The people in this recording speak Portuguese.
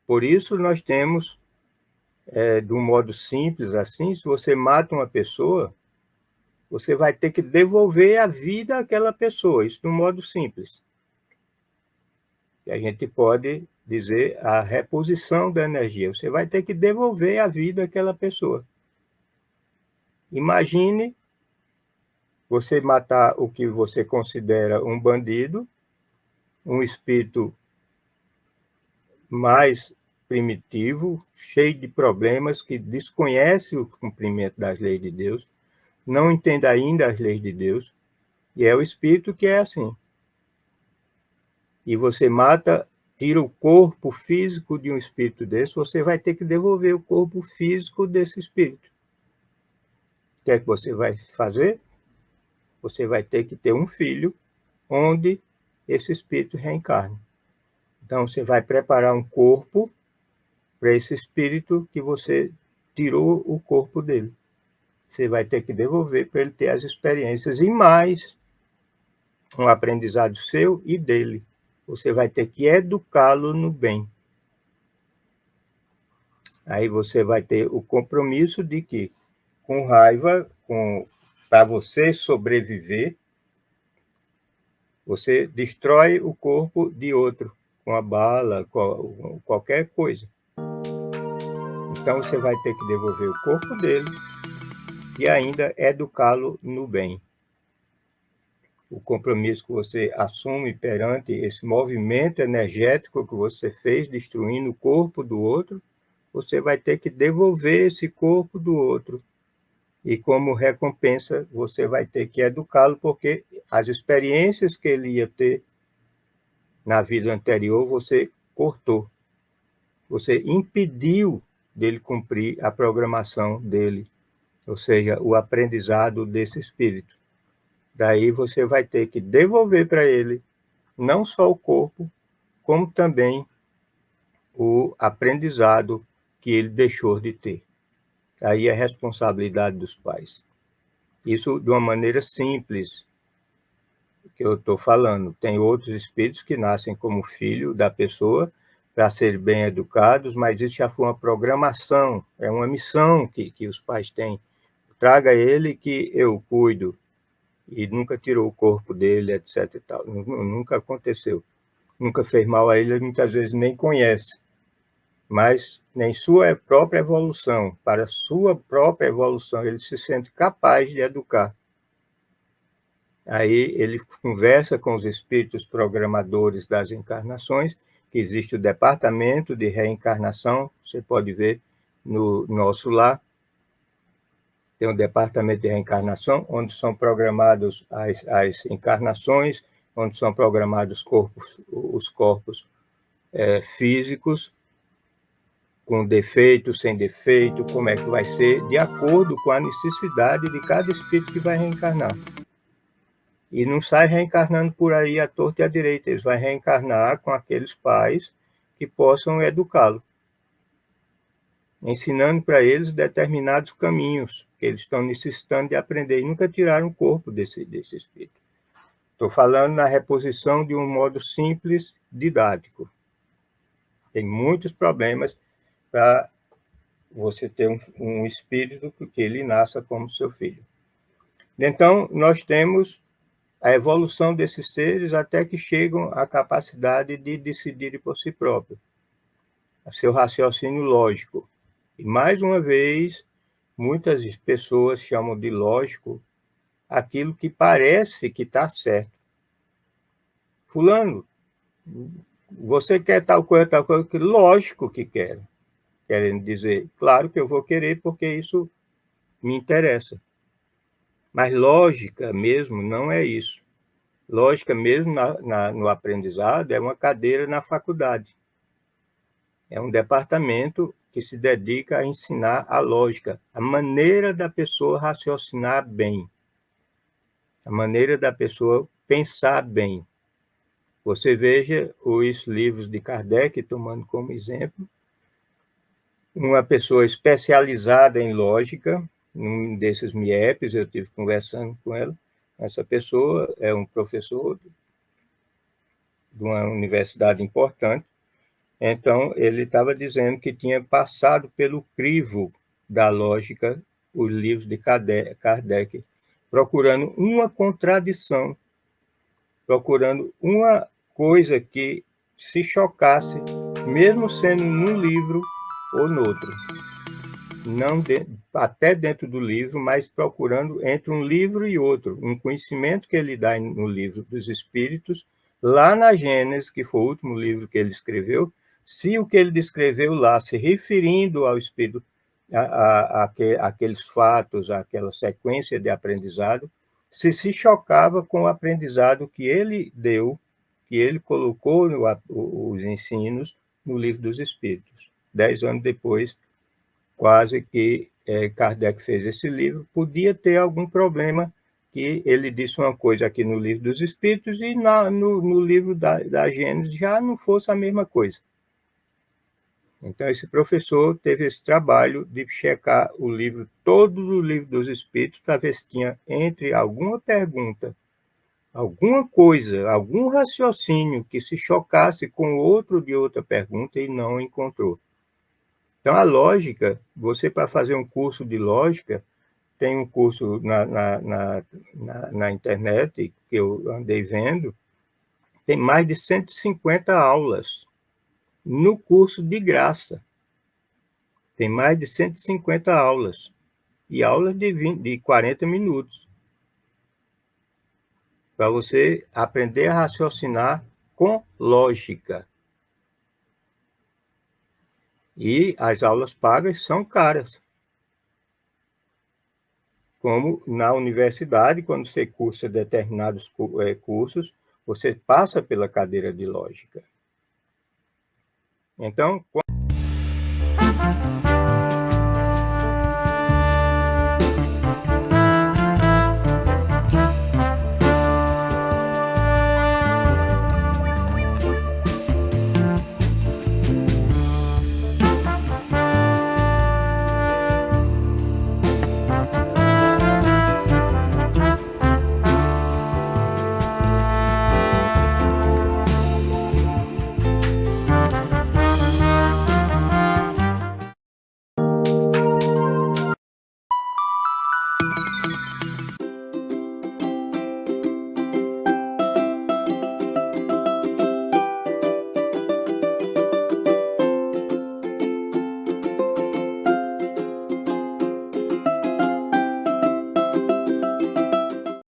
Por isso nós temos, de um modo simples assim, se você mata uma pessoa, você vai ter que devolver a vida àquela pessoa, isso de um modo simples. Que a gente pode dizer a reposição da energia. Você vai ter que devolver a vida àquela pessoa. Imagine você matar o que você considera um bandido, um espírito mais primitivo, cheio de problemas, que desconhece o cumprimento das leis de Deus, não entende ainda as leis de Deus, e é o espírito que é assim. E você mata, tira o corpo físico de um espírito desse, você vai ter que devolver o corpo físico desse espírito. O que é que você vai fazer? Você vai ter que ter um filho onde esse espírito reencarne. Então, você vai preparar um corpo para esse espírito que você tirou o corpo dele. Você vai ter que devolver para ele ter as experiências e mais um aprendizado seu e dele. Você vai ter que educá-lo no bem. Aí você vai ter o compromisso de que, com raiva, para você sobreviver, você destrói o corpo de outro, com a bala, com qualquer coisa. Então você vai ter que devolver o corpo dele e ainda educá-lo no bem. O compromisso que você assume perante esse movimento energético que você fez, destruindo o corpo do outro, você vai ter que devolver esse corpo do outro. E como recompensa, você vai ter que educá-lo, porque as experiências que ele ia ter na vida anterior, você cortou. Você impediu dele cumprir a programação dele, ou seja, o aprendizado desse espírito. Daí você vai ter que devolver para ele não só o corpo, como também o aprendizado que ele deixou de ter. Aí é responsabilidade dos pais. Isso de uma maneira simples que eu estou falando. Tem outros espíritos que nascem como filho da pessoa para serem bem educados, mas isso já foi uma programação, é uma missão que os pais têm. Traga ele que eu cuido. E nunca tirou o corpo dele, etc. E tal. Nunca aconteceu. Nunca fez mal a ele, muitas vezes nem conhece. Mas nem sua própria evolução, para sua própria evolução, ele se sente capaz de educar. Aí ele conversa com os espíritos programadores das encarnações, que existe o departamento de reencarnação, você pode ver no nosso lar, tem um departamento de reencarnação, onde são programados as encarnações, onde são programados os corpos físicos, com defeito, sem defeito, como é que vai ser, de acordo com a necessidade de cada espírito que vai reencarnar. E não sai reencarnando por aí à torta e à direita, eles vão reencarnar com aqueles pais que possam educá-lo, ensinando para eles determinados caminhos que eles estão necessitando de aprender, e nunca tiraram o corpo desse espírito. Estou falando na reposição de um modo simples, didático. Tem muitos problemas para você ter um espírito que ele nasça como seu filho. Então, nós temos a evolução desses seres até que chegam à capacidade de decidir por si próprios, a seu raciocínio lógico. E, mais uma vez, muitas pessoas chamam de lógico aquilo que parece que está certo. Fulano, você quer tal coisa, lógico que quero. Querendo dizer, claro que eu vou querer porque isso me interessa. Mas lógica mesmo não é isso. Lógica mesmo no aprendizado é uma cadeira na faculdade. É um departamento que se dedica a ensinar a lógica, a maneira da pessoa raciocinar bem, a maneira da pessoa pensar bem. Você veja os livros de Kardec, tomando como exemplo, uma pessoa especializada em lógica, num desses MIEPs, eu estive conversando com ela, essa pessoa é um professor de uma universidade importante, Então, ele estava dizendo que tinha passado pelo crivo da lógica os livros de Kardec, procurando uma contradição, procurando uma coisa que se chocasse, mesmo sendo num livro ou no outro. Não até dentro do livro, mas procurando entre um livro e outro, um conhecimento que ele dá no livro dos Espíritos, lá na Gênesis, que foi o último livro que ele escreveu, se o que ele descreveu lá, se referindo ao Espírito, aqueles fatos, aquela sequência de aprendizado, se chocava com o aprendizado que ele deu, que ele colocou os ensinos no livro dos Espíritos. 10 anos depois, quase que Kardec fez esse livro, podia ter algum problema que ele disse uma coisa aqui no livro dos Espíritos e no livro da Gênesis já não fosse a mesma coisa. Então, esse professor teve esse trabalho de checar o livro, todo o livro dos Espíritos, para ver se tinha entre alguma pergunta, alguma coisa, algum raciocínio que se chocasse com outro de outra pergunta e não encontrou. Então, a lógica, você para fazer um curso de lógica, tem um curso na internet que eu andei vendo, tem mais de 150 aulas no curso de graça. Tem mais de 150 aulas, e aulas de 40 minutos, para você aprender a raciocinar com lógica. E as aulas pagas são caras. Como na universidade, quando você cursa determinados cursos, você passa pela cadeira de lógica. Então,